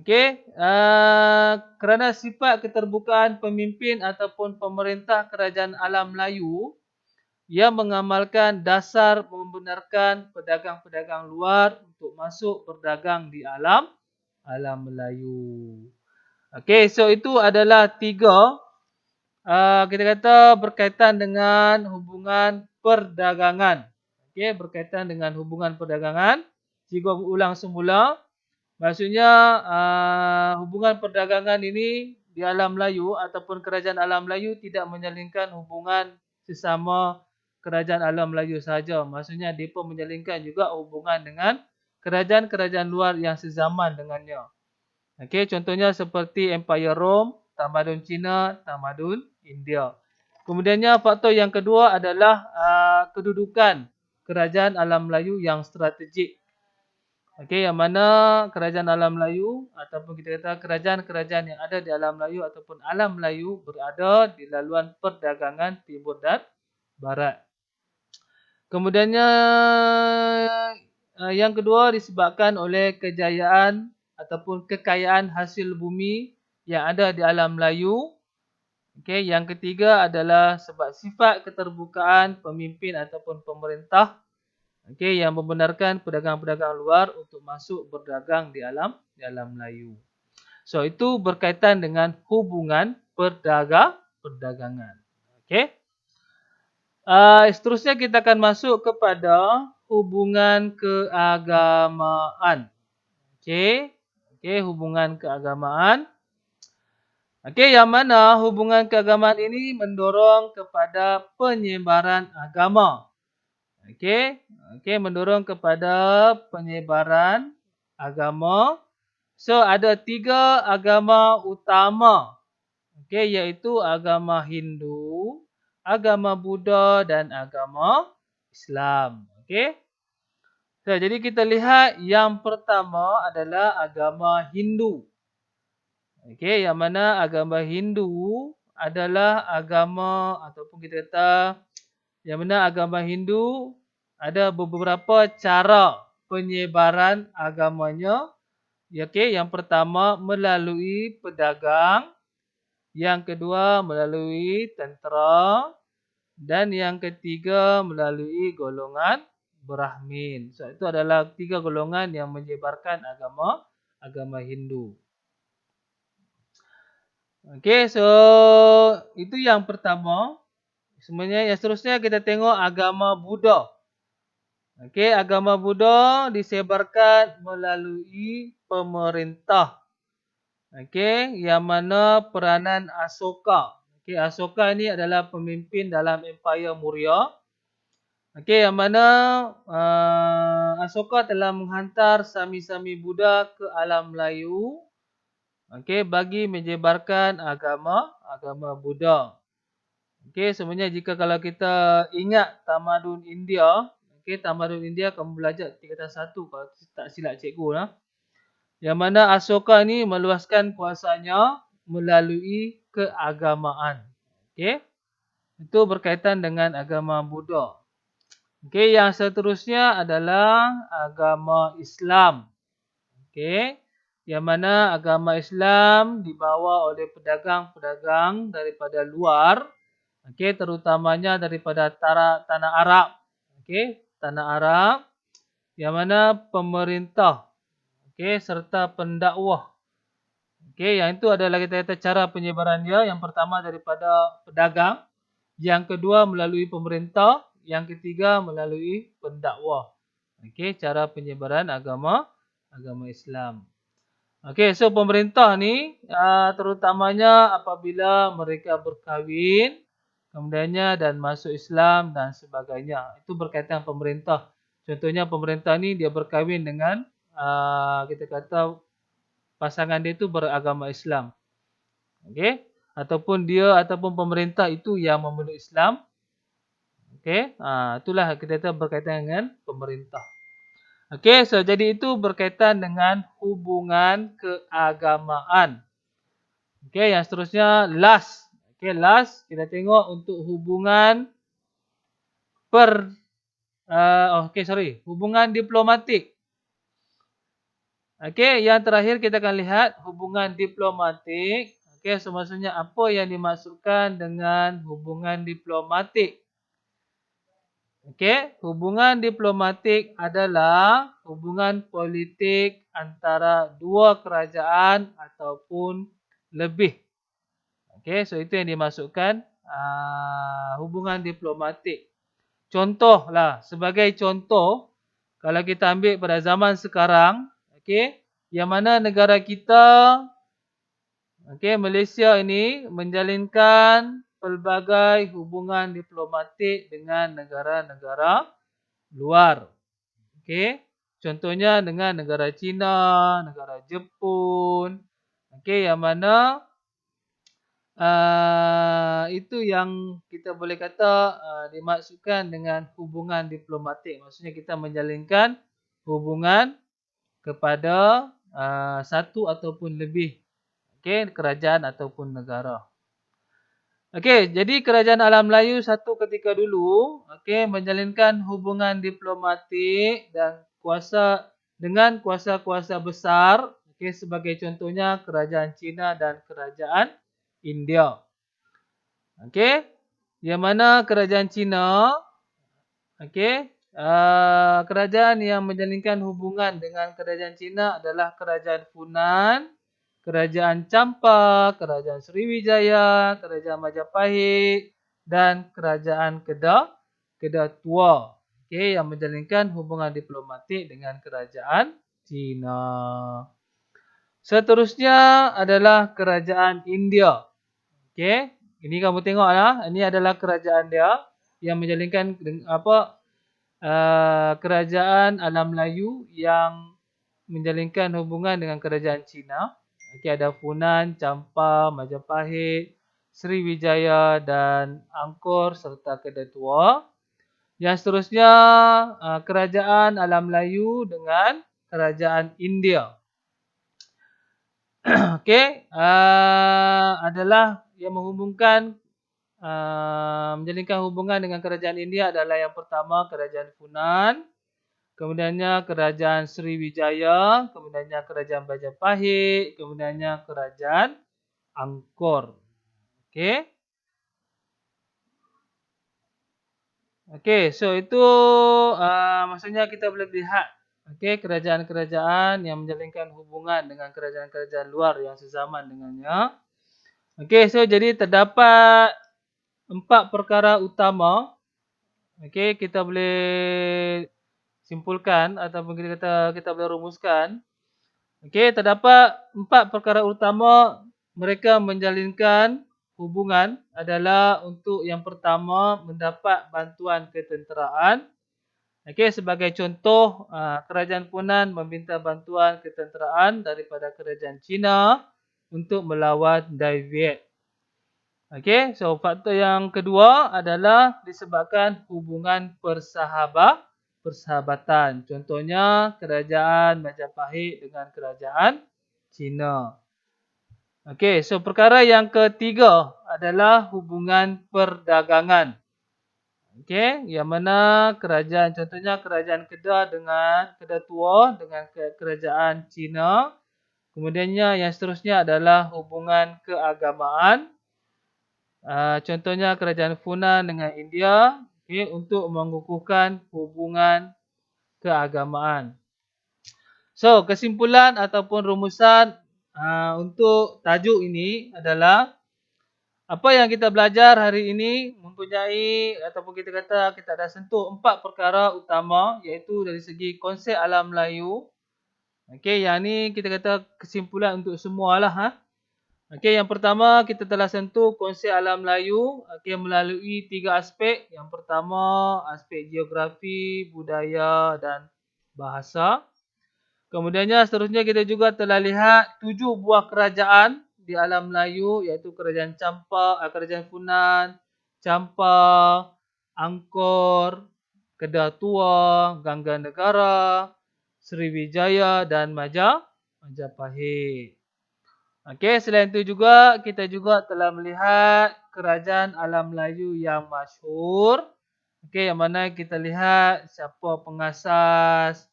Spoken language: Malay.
Okey, kerana sifat keterbukaan pemimpin ataupun pemerintah kerajaan alam Melayu yang mengamalkan dasar membenarkan pedagang-pedagang luar untuk masuk berdagang di alam Melayu. Okey, so itu adalah 3 kita kata berkaitan dengan hubungan perdagangan. Okey, berkaitan dengan hubungan perdagangan. Cikgu ulang semula. Maksudnya hubungan perdagangan ini di alam Melayu ataupun kerajaan alam Melayu tidak menjalinkan hubungan sesama kerajaan alam Melayu sahaja. Maksudnya mereka menjalinkan juga hubungan dengan kerajaan-kerajaan luar yang sezaman dengannya. Okey, contohnya seperti Empire Rome, Tamadun Cina, Tamadun India. Kemudiannya faktor yang kedua adalah kedudukan kerajaan alam Melayu yang strategik. Okey, yang mana kerajaan alam Melayu ataupun kita kata kerajaan-kerajaan yang ada di alam Melayu ataupun alam Melayu berada di laluan perdagangan timur dan barat. Kemudiannya yang kedua disebabkan oleh kejayaan ataupun kekayaan hasil bumi yang ada di alam Melayu. Okey, yang ketiga adalah sebab sifat keterbukaan pemimpin ataupun pemerintah, okey, yang membenarkan pedagang-pedagang luar untuk masuk berdagang di alam Melayu. So itu berkaitan dengan hubungan perdagangan. Okey. Seterusnya kita akan masuk kepada hubungan keagamaan. Okey. Okey, hubungan keagamaan. Okey, yang mana hubungan keagamaan ini mendorong kepada penyebaran agama. Okey, mendorong kepada penyebaran agama. So ada 3 agama utama. Okey, iaitu agama Hindu, agama Buddha dan agama Islam. Okey. So, jadi kita lihat yang pertama adalah agama Hindu. Okey, yang mana agama Hindu adalah agama ataupun kita kata yang mana agama Hindu ada beberapa cara penyebaran agamanya. Okey, yang pertama melalui pedagang, yang kedua melalui tentera dan yang ketiga melalui golongan Brahmin. So itu adalah 3 golongan yang menyebarkan agama Hindu. Okey, so itu yang pertama. Sebenarnya yang seterusnya kita tengok agama Buddha. Okey, agama Buddha disebarkan melalui pemerintah. Okey, yang mana peranan Asoka. Okey, Asoka ini adalah pemimpin dalam Empire Maurya. Okey, yang mana Asoka telah menghantar sami-sami Buddha ke alam Melayu. Okey, bagi menyebarkan agama Buddha. Okey, sebenarnya jika kalau kita ingat tamadun India, okey, tamadun India kamu belajar tingkatan 1 kalau tak silap cikgu lah. Yang mana Asoka ni meluaskan kuasanya melalui keagamaan. Okey. Itu berkaitan dengan agama Buddha. Okey, yang seterusnya adalah agama Islam. Okey. Yang mana agama Islam dibawa oleh pedagang-pedagang daripada luar. Okey, terutamanya daripada tanah Arab. Okey, tanah Arab. Yang mana pemerintah, okey, serta pendakwah. Okey, yang itu adalah kita kata cara penyebarannya. Yang pertama daripada pedagang, yang kedua melalui pemerintah, yang ketiga melalui pendakwah. Okey, cara penyebaran agama Islam. Okey, so pemerintah ni terutamanya apabila mereka berkahwin, kemudiannya dan masuk Islam dan sebagainya. Itu berkaitan pemerintah. Contohnya pemerintah ni dia berkahwin dengan kita kata pasangan dia itu beragama Islam. Okey, ataupun pemerintah itu yang memeluk Islam. Okey, itulah kita kata berkaitan dengan pemerintah. Okey, so jadi itu berkaitan dengan hubungan keagamaan. Okey, yang seterusnya last. Okey, last kita tengok untuk hubungan hubungan diplomatik. Okey, yang terakhir kita akan lihat hubungan diplomatik. Okey, so maksudnya apa yang dimaksudkan dengan hubungan diplomatik? Okey, hubungan diplomatik adalah hubungan politik antara dua kerajaan ataupun lebih. Okey, so itu yang dimaksudkan hubungan diplomatik. Contohlah, sebagai contoh, kalau kita ambil pada zaman sekarang, okey, yang mana negara kita, okey, Malaysia ini menjalinkan pelbagai hubungan diplomatik dengan negara-negara luar. Okey, contohnya dengan negara China, negara Jepun, okey, yang mana itu yang kita boleh kata dimaksudkan dengan hubungan diplomatik. Maksudnya kita menjalinkan hubungan kepada satu ataupun lebih, okey, kerajaan ataupun negara. Okey, jadi kerajaan alam Melayu satu ketika dulu, okey, menjalinkan hubungan diplomatik dan dengan kuasa-kuasa besar, okey, sebagai contohnya kerajaan China dan kerajaan India. Okey, yang mana kerajaan China, okey, kerajaan yang menjalinkan hubungan dengan kerajaan China adalah kerajaan Funan, kerajaan Champa, kerajaan Sriwijaya, kerajaan Majapahit dan kerajaan Kedah Tua. Okey, yang menjalinkan hubungan diplomatik dengan kerajaan China. Seterusnya adalah kerajaan India. Okey, ini kamu tengoklah, ini adalah kerajaan dia yang menjalinkan kerajaan alam Melayu yang menjalinkan hubungan dengan kerajaan China. Okey, ada Funan, Champa, Majapahit, Sriwijaya dan Angkor serta Kedah Tua. Yang seterusnya kerajaan alam Melayu dengan kerajaan India. Okey, adalah yang menghubungkan menjalinkan hubungan dengan kerajaan India adalah yang pertama kerajaan Funan, kemudiannya kerajaan Sriwijaya, kemudiannya kerajaan Majapahit, kemudiannya kerajaan Angkor. Okey. Okey, so itu maksudnya kita boleh lihat, okey, kerajaan-kerajaan yang menjalinkan hubungan dengan kerajaan-kerajaan luar yang sezaman dengannya. Okey, so jadi terdapat 4 perkara utama. Okey, kita boleh simpulkan ataupun kita boleh rumuskan. Okey, terdapat 4 perkara utama mereka menjalinkan hubungan adalah untuk yang pertama mendapat bantuan ketenteraan. Okey, sebagai contoh, kerajaan Funan meminta bantuan ketenteraan daripada kerajaan China untuk melawan Dai Viet. Okey, so faktor yang kedua adalah disebabkan hubungan persahabatan. Contohnya kerajaan Majapahit dengan kerajaan China. Okey, so perkara yang ketiga adalah hubungan perdagangan. Okey, yang mana contohnya kerajaan Kedah Tua dengan kerajaan China. Kemudiannya yang seterusnya adalah hubungan keagamaan. Contohnya kerajaan Funan dengan India, okay, untuk mengukuhkan hubungan keagamaan. So, kesimpulan ataupun rumusan untuk tajuk ini adalah apa yang kita belajar hari ini mempunyai ataupun kita dah sentuh 4 perkara utama, iaitu dari segi konsep alam Melayu. Okey, yang ni kita kata kesimpulan untuk semualah. Okey, yang pertama kita telah sentuh konsep alam Melayu, okey, melalui 3 aspek. Yang pertama, aspek geografi, budaya dan bahasa. Kemudiannya seterusnya kita juga telah lihat 7 buah kerajaan di alam Melayu, iaitu kerajaan kerajaan Funan, Champa, Angkor, Kedah Tua, Gangga Negara, Sriwijaya dan Majapahit. Okey, selain itu juga kita juga telah melihat kerajaan alam Melayu yang masyhur. Okey, yang mana kita lihat siapa pengasas,